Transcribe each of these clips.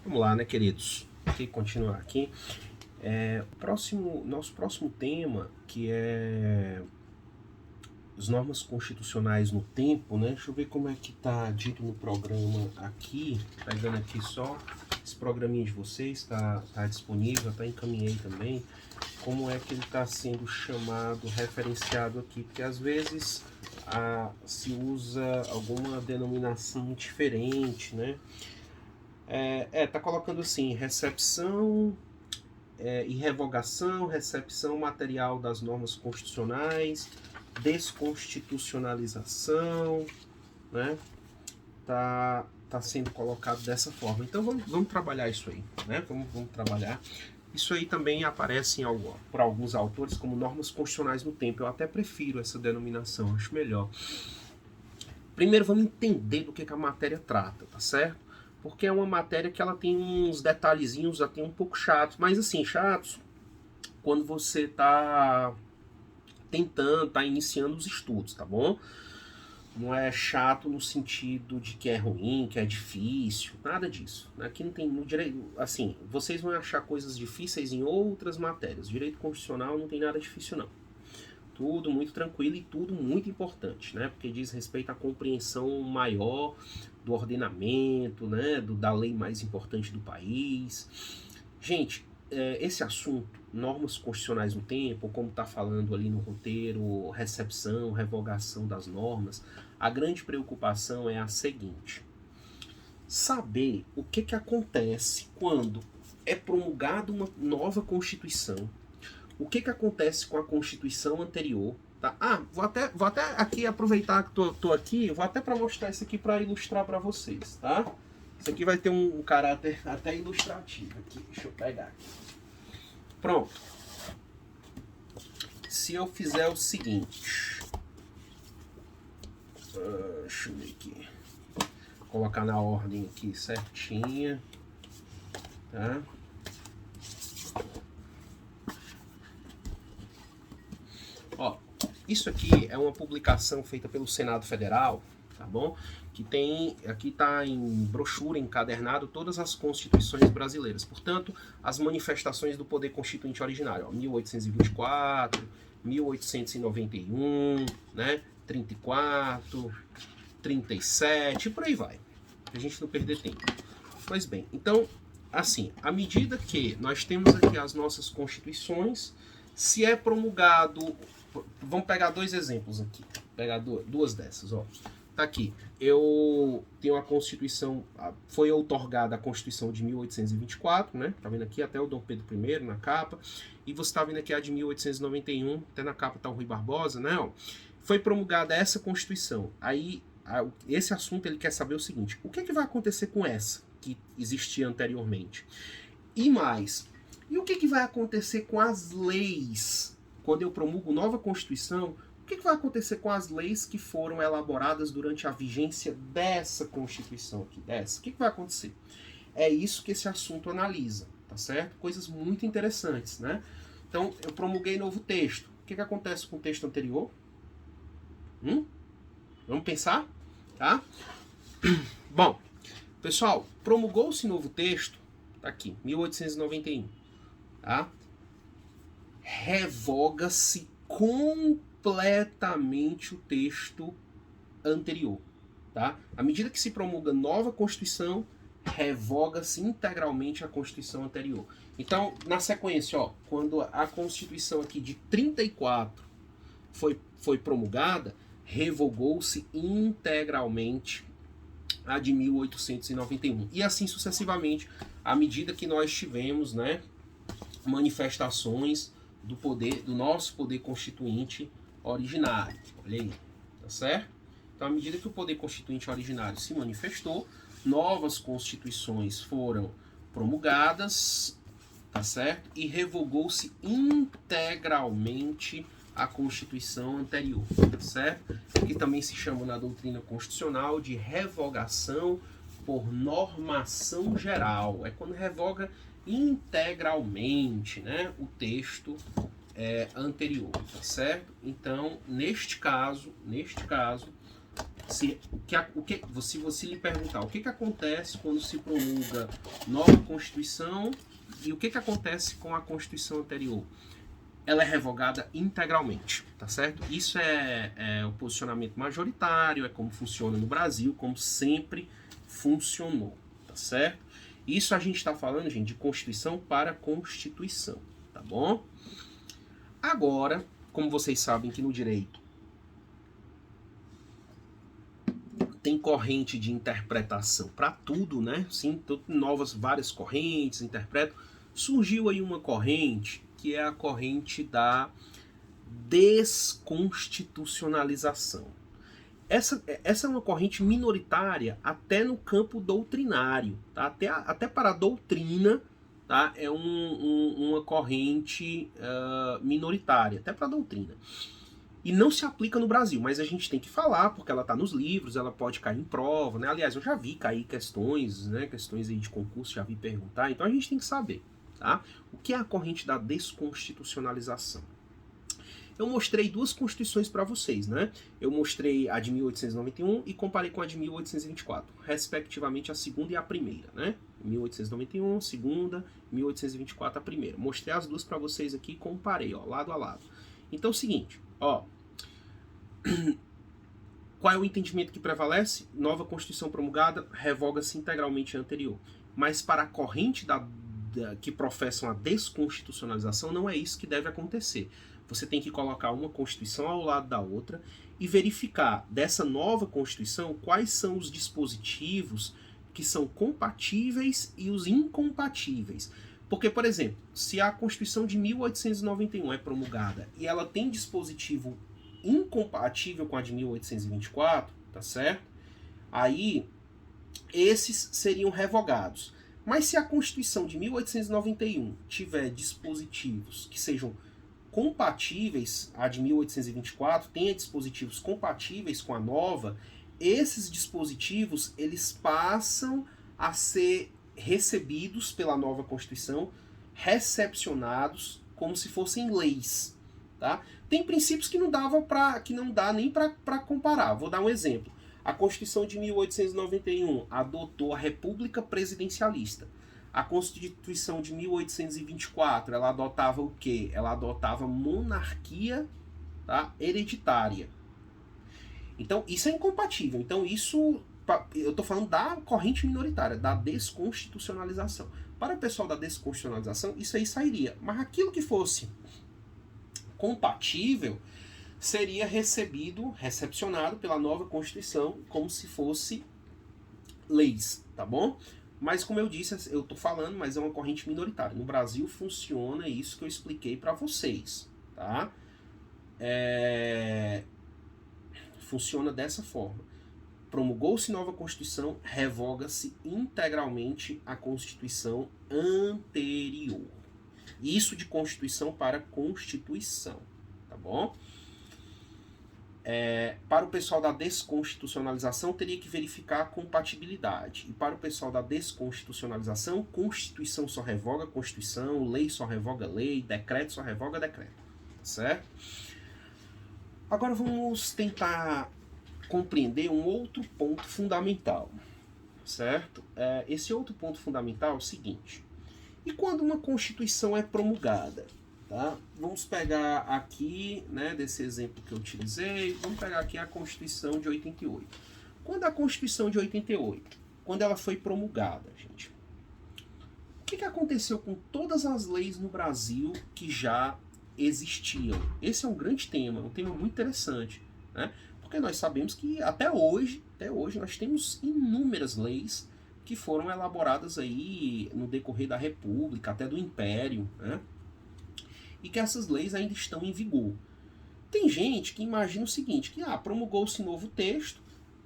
Vamos lá, né, queridos? Vou continuar aqui. Nosso próximo tema, que é as normas constitucionais no tempo, né? Deixa eu ver como é que tá dito no programa aqui. Pegando aqui só esse programinha de vocês, tá disponível, tá encaminhei também. Como é que ele está sendo chamado, referenciado aqui? Porque às vezes se usa alguma denominação diferente, né? Tá colocando assim, recepção e revogação, recepção material das normas constitucionais, desconstitucionalização, né? Tá sendo colocado dessa forma. Então vamos trabalhar isso aí, né? Vamos trabalhar. Isso aí também aparece por alguns autores como normas constitucionais no tempo. Eu até prefiro essa denominação, acho melhor. Primeiro vamos entender do que a matéria trata, tá certo? Porque é uma matéria que ela tem uns detalhezinhos até um pouco chatos, mas assim, chatos quando você está tentando, tá iniciando os estudos, tá bom? Não é chato no sentido de que é ruim, que é difícil, nada disso. Aqui não tem no direito, assim, vocês vão achar coisas difíceis em outras matérias. Direito constitucional não tem nada difícil não. Tudo muito tranquilo e tudo muito importante, né? Porque diz respeito à compreensão maior do ordenamento, né? Da lei mais importante do país. Gente, esse assunto, normas constitucionais no tempo, como está falando ali no roteiro, recepção, revogação das normas, a grande preocupação é a seguinte: saber o que acontece quando é promulgada uma nova Constituição, o que acontece com a Constituição anterior. Tá? Vou até aqui aproveitar que tô aqui, vou até para mostrar isso aqui para ilustrar para vocês, tá? Isso aqui vai ter um caráter até ilustrativo aqui. Deixa eu pegar aqui. Pronto. Se eu fizer o seguinte, deixa eu ver aqui, vou colocar na ordem aqui certinha, tá? Ó, isso aqui é uma publicação feita pelo Senado Federal, tá bom? Que tem, aqui está em brochura, encadernado, todas as constituições brasileiras. Portanto, as manifestações do poder constituinte originário, ó, 1824, 1891, né, 34, 37, e por aí vai, pra gente não perder tempo. Pois bem, então, assim, à medida que nós temos aqui as nossas constituições, se é promulgado, vamos pegar dois exemplos aqui, pegar duas dessas, ó. Tá aqui, eu tenho a Constituição, foi outorgada a Constituição de 1824, né? Tá vendo aqui até o Dom Pedro I na capa, e você tá vendo aqui a de 1891, até na capa tá o Rui Barbosa, né? Ó. Foi promulgada essa Constituição. Aí, esse assunto ele quer saber o seguinte: o que vai acontecer com essa que existia anteriormente? E mais, e o que vai acontecer com as leis? Quando eu promulgo nova Constituição, o que vai acontecer com as leis que foram elaboradas durante a vigência dessa Constituição aqui, dessa? O que vai acontecer? É isso que esse assunto analisa, tá certo? Coisas muito interessantes, né? Então, eu promulguei novo texto. O que acontece com o texto anterior? Vamos pensar? Tá? Bom, pessoal, promulgou-se novo texto, tá aqui, 1891, tá? Revoga-se completamente o texto anterior, tá? À medida que se promulga nova Constituição, revoga-se integralmente a Constituição anterior. Então, na sequência, ó, quando a Constituição aqui de 34 foi promulgada, revogou-se integralmente a de 1891. E assim sucessivamente, à medida que nós tivemos, né, manifestações do nosso poder constituinte originário. Olha aí, tá certo? Então, à medida que o poder constituinte originário se manifestou, novas constituições foram promulgadas, tá certo? E revogou-se integralmente a Constituição anterior, tá certo? Que também se chama na doutrina constitucional de revogação por normação geral. É quando revoga integralmente, né, o texto anterior, tá certo? Então, neste caso, Se você lhe perguntar o que acontece quando se promulga nova Constituição e o que acontece com a Constituição anterior, ela é revogada integralmente, tá certo? Isso é o posicionamento majoritário, é como funciona no Brasil, como sempre funcionou, tá certo? Isso a gente está falando, gente, de Constituição para Constituição, tá bom? Agora, como vocês sabem que no direito tem corrente de interpretação para tudo, né? Sim, várias correntes interpretam. Surgiu aí uma corrente que é a corrente da desconstitucionalização. Essa é uma corrente minoritária até no campo doutrinário, tá? Até para a doutrina, tá? É uma corrente minoritária, até para a doutrina. E não se aplica no Brasil, mas a gente tem que falar, porque ela está nos livros, ela pode cair em prova, né? Aliás, eu já vi cair questões, né? Questões aí de concurso, já vi perguntar, então a gente tem que saber, tá? O que é a corrente da desconstitucionalização? Eu mostrei duas constituições para vocês, né? Eu mostrei a de 1891 e comparei com a de 1824, respectivamente a segunda e a primeira, né? 1891, segunda, 1824, a primeira. Mostrei as duas para vocês aqui e comparei, ó, lado a lado. Então é o seguinte, ó, qual é o entendimento que prevalece? Nova Constituição promulgada, revoga-se integralmente a anterior. Mas para a corrente que professam a desconstitucionalização, não é isso que deve acontecer. Você tem que colocar uma Constituição ao lado da outra e verificar dessa nova Constituição quais são os dispositivos que são compatíveis e os incompatíveis. Porque, por exemplo, se a Constituição de 1891 é promulgada e ela tem dispositivo incompatível com a de 1824, tá certo? Aí, esses seriam revogados. Mas se a Constituição de 1891 tiver dispositivos que sejam compatíveis, a de 1824 tenha dispositivos compatíveis com a nova, esses dispositivos eles passam a ser recebidos pela nova Constituição, recepcionados como se fossem leis, tá? Tem princípios que não dá nem para comparar. Vou dar um exemplo. A Constituição de 1891 adotou a República Presidencialista. A Constituição de 1824, ela adotava o quê? Ela adotava monarquia, tá, hereditária. Então, isso é incompatível. Então, isso, eu estou falando da corrente minoritária, da desconstitucionalização. Para o pessoal da desconstitucionalização, isso aí sairia. Mas aquilo que fosse compatível seria recepcionado pela nova Constituição como se fosse leis, tá bom? Mas como eu disse, eu tô falando, mas é uma corrente minoritária. No Brasil funciona isso que eu expliquei para vocês, tá? Funciona dessa forma. Promulgou-se nova Constituição, revoga-se integralmente a Constituição anterior. Isso de Constituição para Constituição, tá bom? Para o pessoal da desconstitucionalização, teria que verificar a compatibilidade. E para o pessoal da desconstitucionalização, Constituição só revoga Constituição, lei só revoga lei, decreto só revoga decreto. Certo? Agora vamos tentar compreender um outro ponto fundamental. Certo? Esse outro ponto fundamental é o seguinte. E quando uma Constituição é promulgada? Tá? Vamos pegar aqui, né, desse exemplo que eu utilizei, vamos pegar aqui a Constituição de 88. Quando a Constituição de 88, quando ela foi promulgada, gente, o que aconteceu com todas as leis no Brasil que já existiam? Esse é um grande tema, um tema muito interessante, né? Porque nós sabemos que até hoje nós temos inúmeras leis que foram elaboradas aí no decorrer da República, até do Império, né? E que essas leis ainda estão em vigor. Tem gente que imagina o seguinte, que promulgou-se novo texto,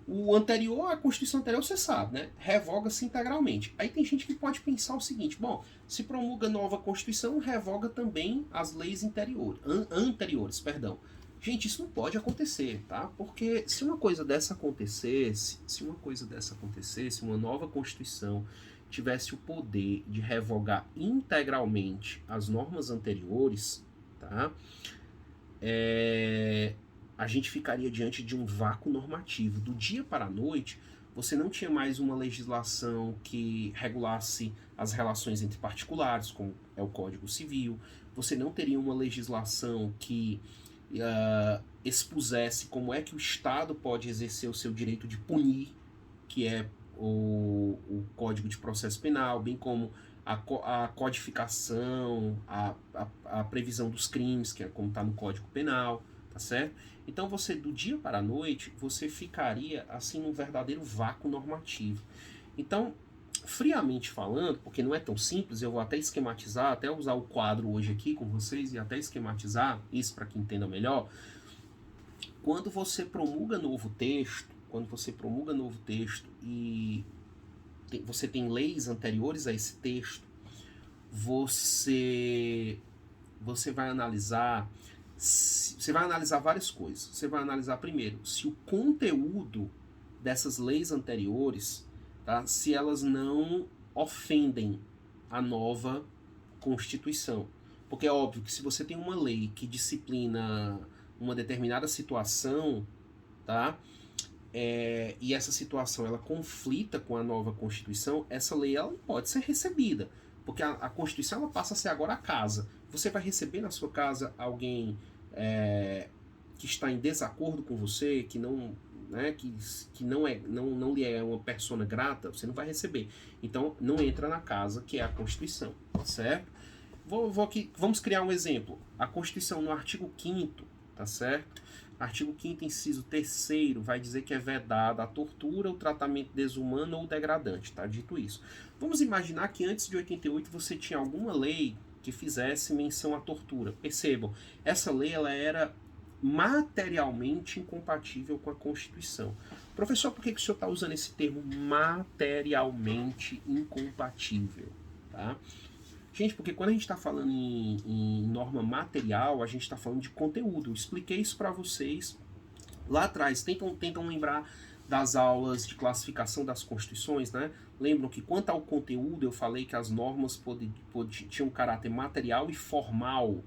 o anterior, a Constituição anterior, você sabe, né? Revoga-se integralmente. Aí tem gente que pode pensar o seguinte, bom, se promulga nova Constituição, revoga também as leis anteriores. Gente, isso não pode acontecer, tá? Porque se uma coisa dessa acontecesse, uma nova Constituição tivesse o poder de revogar integralmente as normas anteriores, tá? a gente ficaria diante de um vácuo normativo. Do dia para a noite, você não tinha mais uma legislação que regulasse as relações entre particulares, como é o Código Civil. Você não teria uma legislação que expusesse como é que o Estado pode exercer o seu direito de punir, que é o Código de Processo Penal, bem como a codificação, a previsão dos crimes, que é como está no Código Penal, tá certo? Então você, do dia para a noite, você ficaria assim num verdadeiro vácuo normativo. Então, friamente falando, porque não é tão simples, eu vou até esquematizar, até usar o quadro hoje aqui com vocês e até esquematizar isso para que entenda melhor. Quando você promulga novo texto, e você tem leis anteriores a esse texto, você vai analisar várias coisas. Você vai analisar primeiro se o conteúdo dessas leis anteriores, tá, se elas não ofendem a nova Constituição. Porque é óbvio que se você tem uma lei que disciplina uma determinada situação, tá, e essa situação ela conflita com a nova Constituição, essa lei ela não pode ser recebida. Porque a Constituição ela passa a ser agora a casa. Você vai receber na sua casa alguém que está em desacordo com você, que não, né, que não lhe é uma persona grata, você não vai receber. Então não entra na casa que é a Constituição, tá certo? Vamos criar um exemplo. A Constituição no artigo 5º, tá certo? Artigo 5º, inciso 3º, vai dizer que é vedada a tortura, o tratamento desumano ou degradante, tá? Dito isso. Vamos imaginar que antes de 88 você tinha alguma lei que fizesse menção à tortura. Percebam, essa lei ela era materialmente incompatível com a Constituição. Professor, por que o senhor está usando esse termo materialmente incompatível? Tá? Gente, porque quando a gente está falando em norma material, a gente está falando de conteúdo. Eu expliquei isso para vocês lá atrás. Tentam lembrar das aulas de classificação das constituições, né? Lembram que quanto ao conteúdo, eu falei que as normas tinham um caráter material e formal.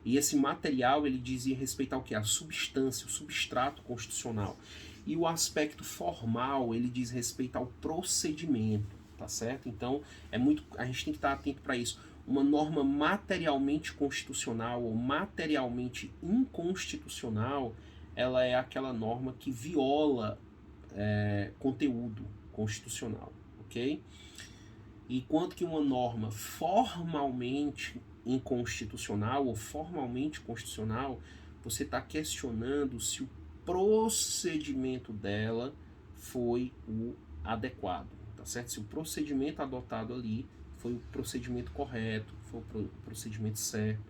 E esse material, ele dizia respeito ao que? A substância, o substrato constitucional. E o aspecto formal, ele diz respeito ao procedimento. Tá certo? Então, a gente tem que estar atento para isso. Uma norma materialmente constitucional ou materialmente inconstitucional, ela é aquela norma que viola conteúdo constitucional, ok? E quanto que uma norma formalmente inconstitucional ou formalmente constitucional, você está questionando se o procedimento dela foi o adequado. Tá certo? Se o procedimento adotado ali foi o procedimento correto, foi o procedimento certo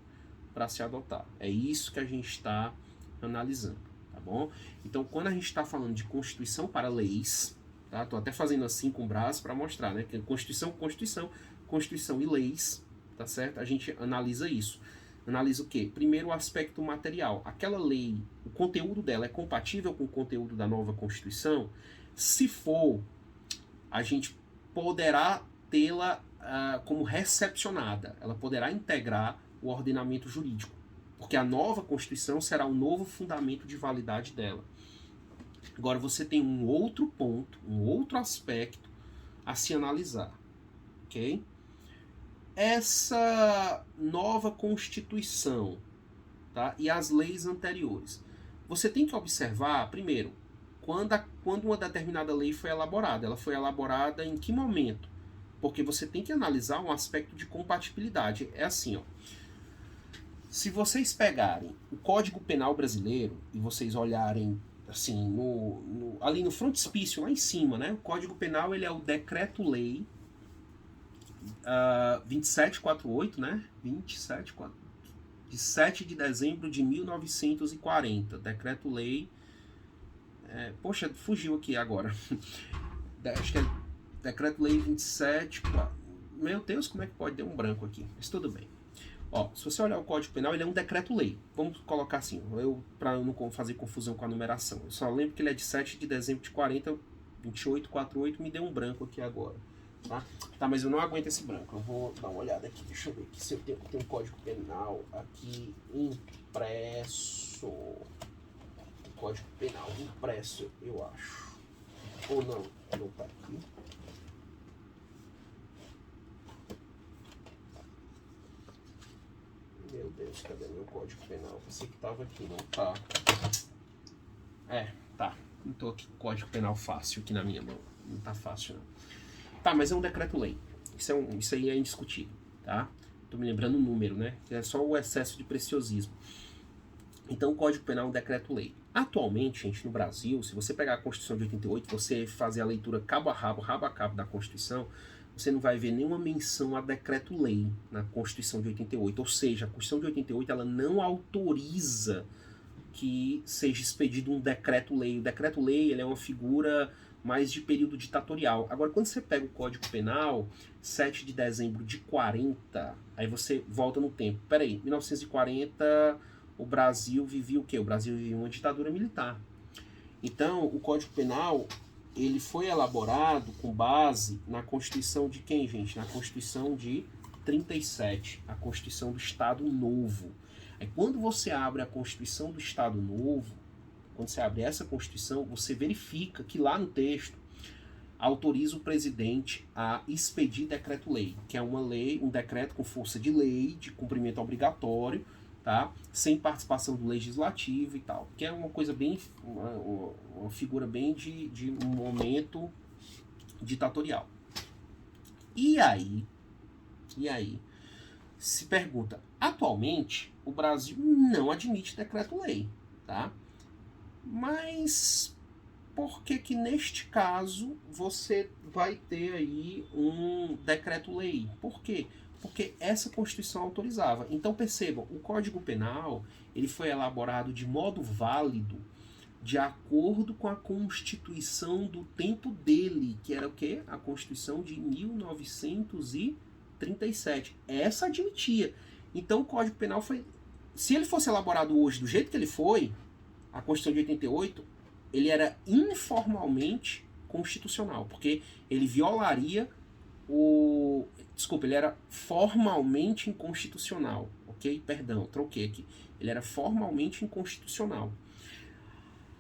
para se adotar. É isso que a gente está analisando, tá bom? Então, quando a gente está falando de Constituição para leis, tá? Tô até fazendo assim com o braço para mostrar, né? Que Constituição e leis, tá certo? A gente analisa isso. Analisa o quê? Primeiro, o aspecto material. Aquela lei, o conteúdo dela é compatível com o conteúdo da nova Constituição? Se for, a gente poderá tê-la como recepcionada. Ela poderá integrar o ordenamento jurídico, porque a nova Constituição será um novo fundamento de validade dela. Agora você tem um outro ponto, um outro aspecto a se analisar, ok? Essa nova Constituição, tá? E as leis anteriores. Você tem que observar, primeiro, quando uma determinada lei foi elaborada. Ela foi elaborada em que momento? Porque você tem que analisar um aspecto de compatibilidade. É assim, ó. Se vocês pegarem o Código Penal brasileiro e vocês olharem assim, ali no frontispício, lá em cima, né? O Código Penal ele é o Decreto-Lei 2748, né? 2748, de 7 de dezembro de 1940. Decreto-Lei... poxa, fugiu aqui agora. Acho que é Decreto-Lei 27... Meu Deus, como é que pode ter um branco aqui? Mas tudo bem. Ó, se você olhar o Código Penal, ele é um decreto-lei. Vamos colocar assim, para não fazer confusão com a numeração. Eu só lembro que ele é de 7 de dezembro de 40, 2848, me deu um branco aqui agora. tá? Tá, mas eu não aguento esse branco. Eu vou dar uma olhada aqui, deixa eu ver aqui se eu tenho um código penal aqui impresso. Código penal impresso, eu acho. Ou não, não tá aqui. Meu Deus, cadê meu código penal? Pensei que tava aqui, não tá. Tá. Não tô aqui com código penal fácil aqui na minha mão. Não tá fácil, não. Tá, mas é um decreto-lei. Isso aí é indiscutível, tá? Tô me lembrando o número, né? Que é só o excesso de preciosismo. Então, o Código Penal é um decreto-lei. Atualmente, gente, no Brasil, se você pegar a Constituição de 88, você fazer a leitura cabo a cabo da Constituição, você não vai ver nenhuma menção a decreto-lei na Constituição de 88. Ou seja, a Constituição de 88 ela não autoriza que seja expedido um decreto-lei. O decreto-lei ele é uma figura mais de período ditatorial. Agora, quando você pega o Código Penal, 7 de dezembro de 40, aí você volta no tempo. Peraí, 1940, o Brasil vivia o quê? O Brasil vivia uma ditadura militar. Então, o Código Penal, ele foi elaborado com base na Constituição de quem, gente? Na Constituição de 37, a Constituição do Estado Novo. Aí, quando você abre a Constituição do Estado Novo, quando você abre essa Constituição, você verifica que lá no texto autoriza o presidente a expedir decreto-lei, que é uma lei, um decreto com força de lei, de cumprimento obrigatório, tá? Sem participação do legislativo e tal, que é uma coisa bem, uma figura bem de um momento ditatorial. E aí, se pergunta, atualmente o Brasil não admite decreto-lei, tá? Mas por que que neste caso você vai ter aí um decreto-lei? Por quê? Porque essa Constituição autorizava. Então percebam, o Código Penal ele foi elaborado de modo válido de acordo com a Constituição do tempo dele, que era o quê? A Constituição de 1937. Essa admitia. Então o Código Penal foi... Se ele fosse elaborado hoje do jeito que ele foi, a Constituição de 88, ele era informalmente constitucional, porque ele violaria o... Desculpa, ele era formalmente inconstitucional, ok? Perdão, troquei aqui. Ele era formalmente inconstitucional.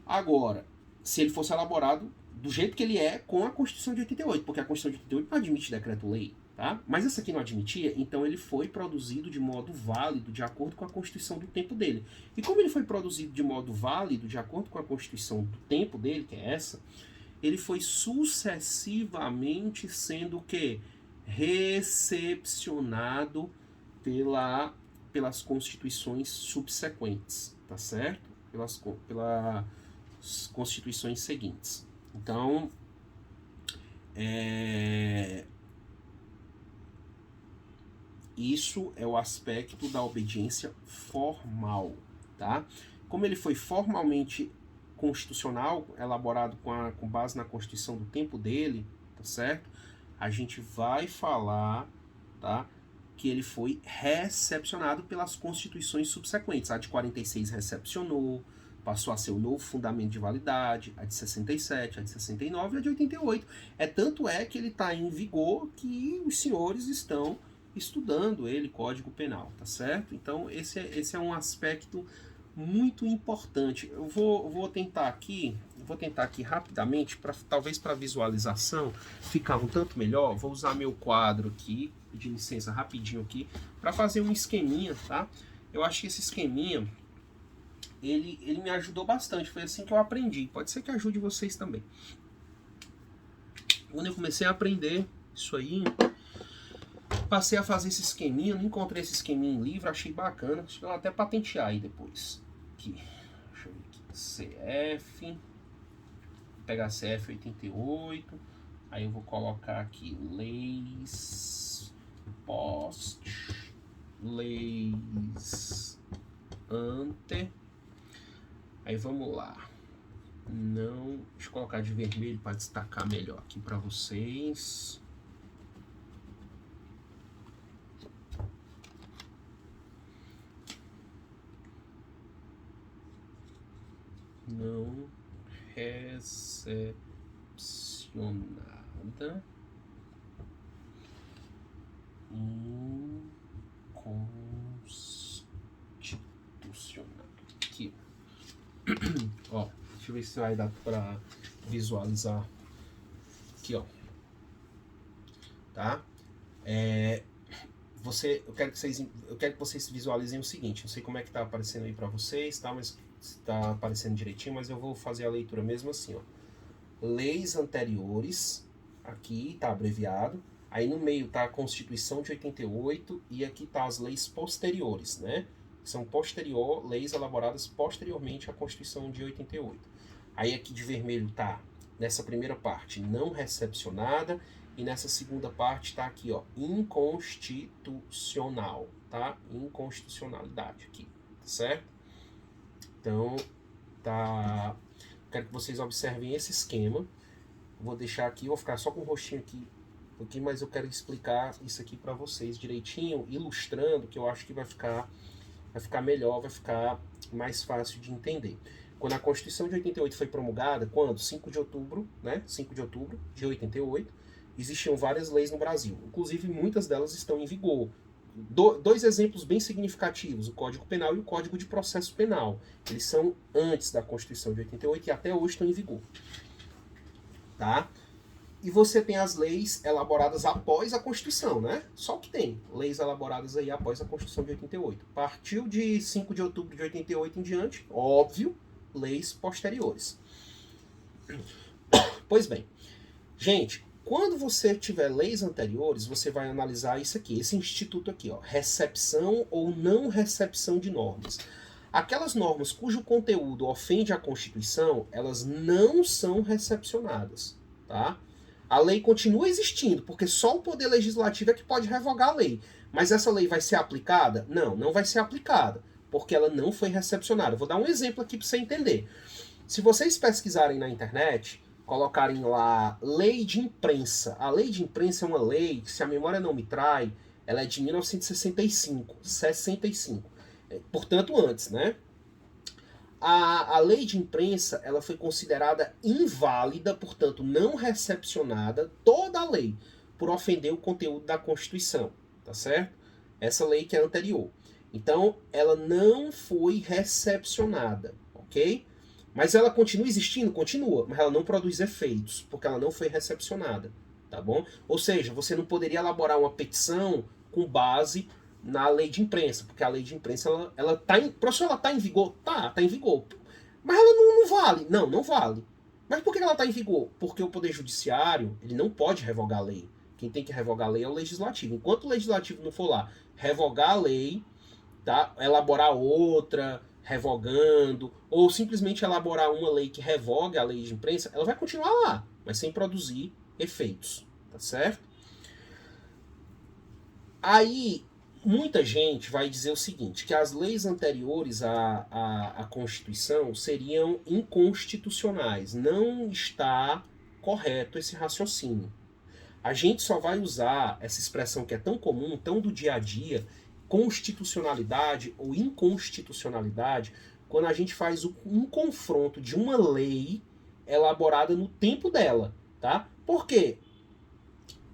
Agora, se ele fosse elaborado do jeito que ele é com a Constituição de 88, porque a Constituição de 88 não admite decreto-lei, tá? Mas essa aqui não admitia, então ele foi produzido de modo válido, de acordo com a Constituição do tempo dele. E como ele foi produzido de modo válido, de acordo com a Constituição do tempo dele, que é essa, ele foi sucessivamente sendo o quê? Recepcionado pelas constituições subsequentes, tá certo? Pelas constituições seguintes. Então, isso é o aspecto da obediência formal, tá? Como ele foi formalmente constitucional, elaborado com base na Constituição do tempo dele, tá certo? A gente vai falar, tá? Que ele foi recepcionado pelas constituições subsequentes. A de 46 recepcionou, passou a ser o novo fundamento de validade, a de 67, a de 69 e a de 88. Tanto é que ele está em vigor que os senhores estão estudando ele, Código Penal, tá certo? Então esse é um aspecto muito importante. Eu vou tentar aqui rapidamente, talvez para visualização ficar um tanto melhor, vou usar meu quadro aqui, pedir licença rapidinho aqui, para fazer um esqueminha, tá? Eu acho que esse esqueminha, ele me ajudou bastante, foi assim que eu aprendi, pode ser que ajude vocês também. Quando eu comecei a aprender isso aí, passei a fazer esse esqueminha, não encontrei esse esqueminha em livro, achei bacana, acho que eu vou até patentear aí depois. Aqui, deixa eu ver aqui, CF, pegar CF 88, aí eu vou colocar aqui leis post, leis ante, aí vamos lá, não, deixa eu colocar de vermelho para destacar melhor aqui para vocês. Não recepcionada inconstitucional. Aqui. Ó, deixa eu ver se vai dar para visualizar. Aqui, ó. Tá? Eu quero que vocês visualizem o seguinte. Não sei como é que tá aparecendo aí para vocês, tá? Mas está aparecendo direitinho, mas eu vou fazer a leitura mesmo assim, ó. Leis anteriores, aqui tá abreviado. Aí no meio tá a Constituição de 88 e aqui tá as leis posteriores, né? São leis elaboradas posteriormente à Constituição de 88. Aí aqui de vermelho tá, nessa primeira parte, não recepcionada, e nessa segunda parte tá aqui, ó, inconstitucional, tá? Inconstitucionalidade aqui, tá certo? Então, tá... Quero que vocês observem esse esquema. Vou deixar aqui, vou ficar só com o rostinho aqui, mas eu quero explicar isso aqui para vocês direitinho, ilustrando, que eu acho que vai ficar melhor, vai ficar mais fácil de entender. Quando a Constituição de 88 foi promulgada, quando? 5 de outubro, né? 5 de outubro de 88, existiam várias leis no Brasil. Inclusive, muitas delas estão em vigor. Dois exemplos bem significativos, o Código Penal e o Código de Processo Penal. Eles são antes da Constituição de 88 e até hoje estão em vigor. Tá? E você tem as leis elaboradas após a Constituição, né? Só que tem leis elaboradas aí após a Constituição de 88. Partiu de 5 de outubro de 88 em diante, óbvio, leis posteriores. Pois bem, gente, quando você tiver leis anteriores, você vai analisar isso aqui, esse instituto aqui, ó, recepção ou não recepção de normas. Aquelas normas cujo conteúdo ofende a Constituição, elas não são recepcionadas, tá? A lei continua existindo, porque só o Poder Legislativo é que pode revogar a lei. Mas essa lei vai ser aplicada? Não, não vai ser aplicada, porque ela não foi recepcionada. Vou dar um exemplo aqui para você entender. Se vocês pesquisarem na internet, colocarem lá lei de imprensa. A lei de imprensa é uma lei que, se a memória não me trai, ela é de 1965, 65. Portanto, antes, né? A lei de imprensa, ela foi considerada inválida, portanto, não recepcionada, toda a lei, por ofender o conteúdo da Constituição, tá certo? Essa lei que é anterior. Então, ela não foi recepcionada, ok? Mas ela continua existindo? Continua, mas ela não produz efeitos, porque ela não foi recepcionada, tá bom? Ou seja, você não poderia elaborar uma petição com base na lei de imprensa, porque a lei de imprensa, ela tá em... Professor, ela tá em vigor? Tá em vigor. Mas ela não vale. Não vale. Mas por que ela tá em vigor? Porque o Poder Judiciário, ele não pode revogar a lei. Quem tem que revogar a lei é o Legislativo. Enquanto o Legislativo não for lá revogar a lei, tá? Elaborar outra, revogando, ou simplesmente elaborar uma lei que revogue a lei de imprensa, ela vai continuar lá, mas sem produzir efeitos, tá certo? Aí, muita gente vai dizer o seguinte, que as leis anteriores à Constituição seriam inconstitucionais. Não está correto esse raciocínio. A gente só vai usar essa expressão que é tão comum, tão do dia a dia, constitucionalidade ou inconstitucionalidade, quando a gente faz um confronto de uma lei elaborada no tempo dela, tá? Por quê?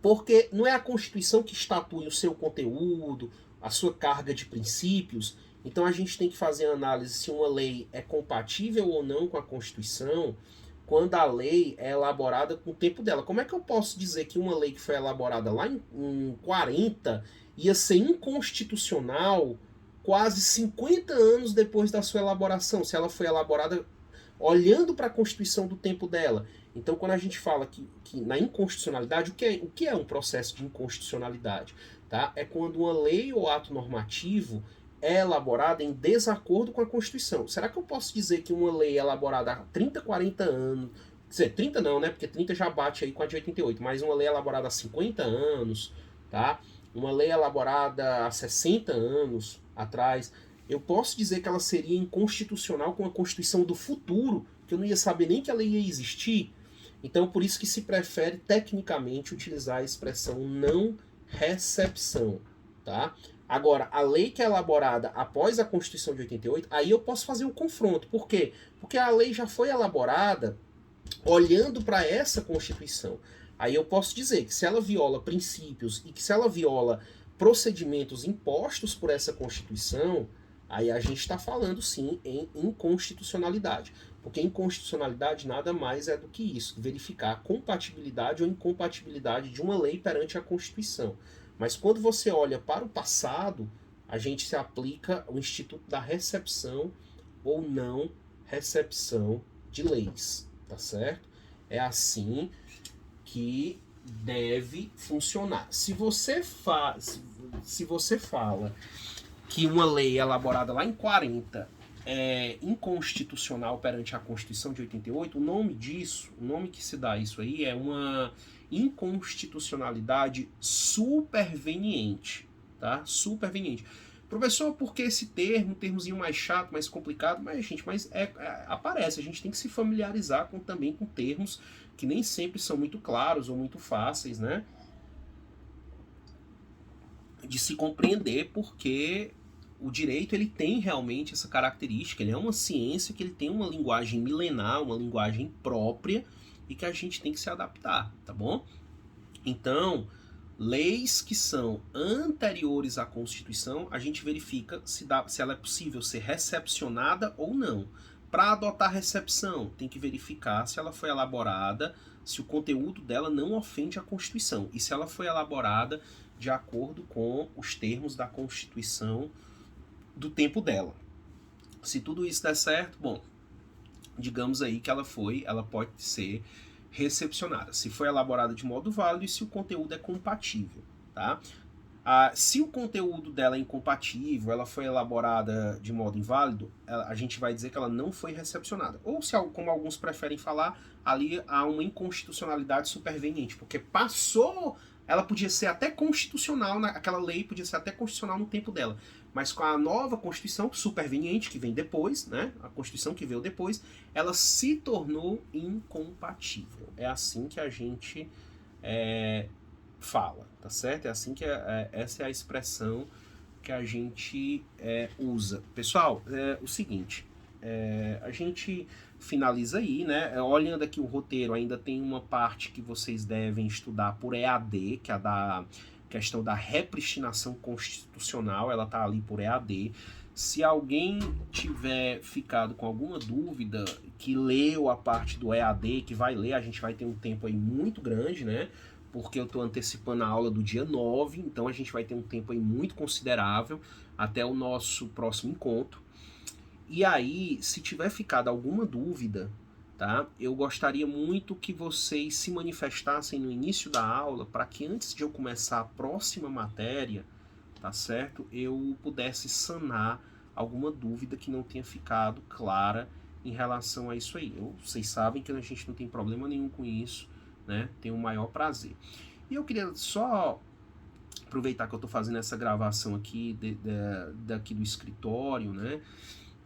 Porque não é a Constituição que estatui o seu conteúdo, a sua carga de princípios. Então a gente tem que fazer a análise se uma lei é compatível ou não com a Constituição quando a lei é elaborada com o tempo dela. Como é que eu posso dizer que uma lei que foi elaborada lá em 40 ia ser inconstitucional quase 50 anos depois da sua elaboração, se ela foi elaborada olhando para a Constituição do tempo dela? Então, quando a gente fala que na inconstitucionalidade, o que é um processo de inconstitucionalidade? Tá? É quando uma lei ou ato normativo é elaborada em desacordo com a Constituição. Será que eu posso dizer que uma lei elaborada há 30, 40 anos... Quer dizer, 30 não, né? Porque 30 já bate aí com a de 88. Mas uma lei elaborada há 50 anos, tá? Uma lei elaborada há 60 anos atrás, eu posso dizer que ela seria inconstitucional com a Constituição do futuro, que eu não ia saber nem que ela ia existir? Então, por isso que se prefere, tecnicamente, utilizar a expressão não recepção, tá? Agora, a lei que é elaborada após a Constituição de 88, aí eu posso fazer o confronto. Por quê? Porque a lei já foi elaborada olhando para essa Constituição. Aí eu posso dizer que se ela viola princípios e que se ela viola procedimentos impostos por essa Constituição, aí a gente está falando sim em inconstitucionalidade. Porque inconstitucionalidade nada mais é do que isso, verificar a compatibilidade ou incompatibilidade de uma lei perante a Constituição. Mas quando você olha para o passado, a gente se aplica o instituto da recepção ou não recepção de leis, tá certo? É assim que deve funcionar. Se você fala que uma lei elaborada lá em 40 é inconstitucional perante a Constituição de 88, o nome que se dá isso aí é uma inconstitucionalidade superveniente, tá? Superveniente. Professor, por que esse termozinho mais chato, mais complicado? Mas aparece, a gente tem que se familiarizar também com termos que nem sempre são muito claros ou muito fáceis, né? De se compreender, porque o direito ele tem realmente essa característica, ele é uma ciência que ele tem uma linguagem milenar, uma linguagem própria e que a gente tem que se adaptar, tá bom? Então, leis que são anteriores à Constituição, a gente verifica se ela é possível ser recepcionada ou não. Para adotar recepção, tem que verificar se ela foi elaborada, se o conteúdo dela não ofende a Constituição e se ela foi elaborada de acordo com os termos da Constituição do tempo dela. Se tudo isso der certo, bom, digamos aí que ela pode ser recepcionada, se foi elaborada de modo válido e se o conteúdo é compatível, tá? Se o conteúdo dela é incompatível, ela foi elaborada de modo inválido, a gente vai dizer que ela não foi recepcionada. Ou, como alguns preferem falar, ali há uma inconstitucionalidade superveniente, porque passou, ela podia ser até constitucional, aquela lei podia ser até constitucional no tempo dela, mas com a nova Constituição superveniente, que vem depois, né, a Constituição que veio depois, ela se tornou incompatível. É assim que a gente fala, tá certo? É assim que essa é a expressão que a gente usa. Pessoal, o seguinte, a gente finaliza aí, né? Olhando aqui o roteiro, ainda tem uma parte que vocês devem estudar por EAD, que é a da questão da repristinação constitucional, ela tá ali por EAD. Se alguém tiver ficado com alguma dúvida, que leu a parte do EAD, que vai ler, a gente vai ter um tempo aí muito grande, né? Porque eu estou antecipando a aula do dia 9, então a gente vai ter um tempo aí muito considerável até o nosso próximo encontro. E aí, se tiver ficado alguma dúvida, tá? Eu gostaria muito que vocês se manifestassem no início da aula, para que antes de eu começar a próxima matéria, tá certo? Eu pudesse sanar alguma dúvida que não tenha ficado clara em relação a isso aí. Vocês sabem que a gente não tem problema nenhum com isso, né? Tenho o maior prazer. E eu queria só aproveitar que eu estou fazendo essa gravação aqui daqui do escritório, né?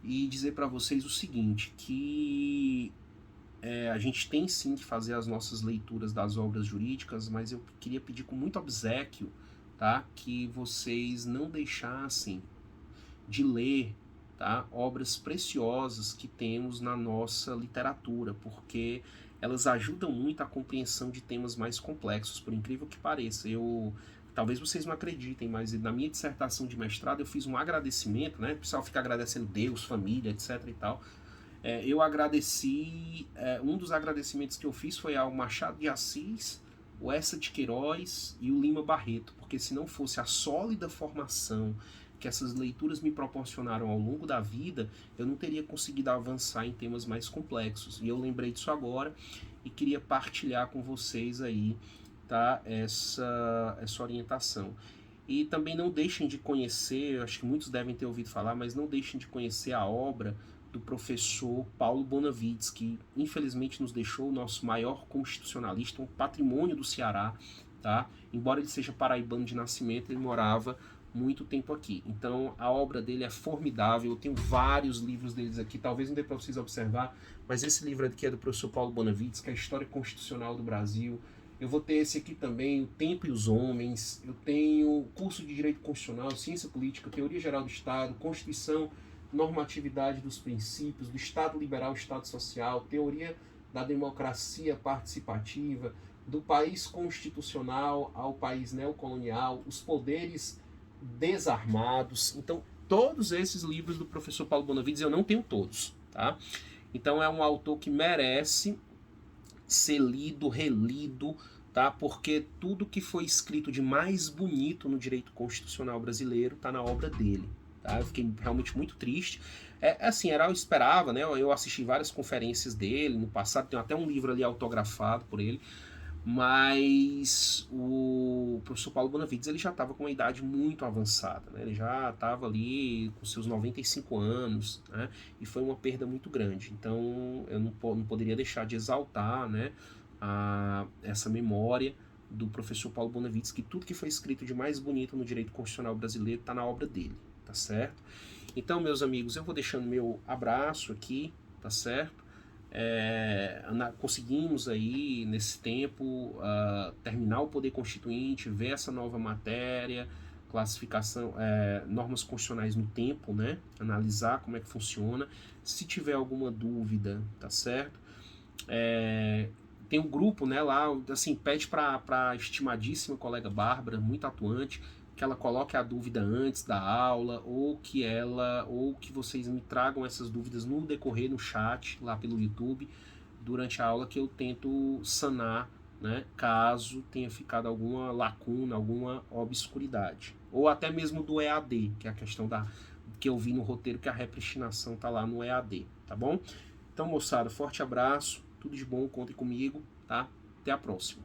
E dizer para vocês o seguinte, que a gente tem sim que fazer as nossas leituras das obras jurídicas, mas eu queria pedir com muito obséquio, tá? Que vocês não deixassem de ler, tá? Obras preciosas que temos na nossa literatura, porque elas ajudam muito a compreensão de temas mais complexos, por incrível que pareça. Talvez vocês não acreditem, mas na minha dissertação de mestrado eu fiz um agradecimento, né? O pessoal fica agradecendo Deus, família, etc e tal. Eu agradeci, um dos agradecimentos que eu fiz foi ao Machado de Assis, o Eça de Queiroz e o Lima Barreto, porque se não fosse a sólida formação que essas leituras me proporcionaram ao longo da vida, eu não teria conseguido avançar em temas mais complexos. E eu lembrei disso agora e queria partilhar com vocês aí, tá, essa orientação. E também não deixem de conhecer, acho que muitos devem ter ouvido falar, mas não deixem de conhecer a obra do professor Paulo Bonavides, que infelizmente nos deixou, o nosso maior constitucionalista, um patrimônio do Ceará, tá? Embora ele seja paraibano de nascimento, ele morava muito tempo aqui. Então a obra dele é formidável, eu tenho vários livros deles aqui, talvez não dê para vocês observar, mas esse livro aqui é do professor Paulo Bonavides, que é a História Constitucional do Brasil. Eu vou ter esse aqui também, O Tempo e os Homens. Eu tenho curso de Direito Constitucional, Ciência Política, Teoria Geral do Estado, Constituição, Normatividade dos Princípios, do Estado Liberal e Estado Social, Teoria da Democracia Participativa, do país constitucional ao país neocolonial, os poderes desarmados. Então, todos esses livros do professor Paulo Bonavides, eu não tenho todos, tá? Então, é um autor que merece ser lido, relido, tá? Porque tudo que foi escrito de mais bonito no direito constitucional brasileiro está na obra dele, tá? Eu fiquei realmente muito triste. Assim, eu esperava, né? Eu assisti várias conferências dele no passado, tem até um livro ali autografado por ele, mas o professor Paulo Bonavides ele já estava com uma idade muito avançada, né? Ele já estava ali com seus 95 anos, né? E foi uma perda muito grande. Então eu não poderia deixar de exaltar, né, essa memória do professor Paulo Bonavides, que tudo que foi escrito de mais bonito no direito constitucional brasileiro está na obra dele, tá certo? Então, meus amigos, eu vou deixando meu abraço aqui, tá certo? Conseguimos aí nesse tempo terminar o poder constituinte, ver essa nova matéria, classificação, normas constitucionais no tempo, né? Analisar como é que funciona. Se tiver alguma dúvida, tá certo? Tem um grupo, né, lá, assim, pede para a estimadíssima colega Bárbara, muito atuante, que ela coloque a dúvida antes da aula, ou que vocês me tragam essas dúvidas no decorrer no chat, lá pelo YouTube, durante a aula, que eu tento sanar, né, caso tenha ficado alguma lacuna, alguma obscuridade. Ou até mesmo do EAD, que é a questão que eu vi no roteiro, que a repristinação tá lá no EAD, tá bom? Então, moçada, forte abraço, tudo de bom, contem comigo, tá? Até a próxima.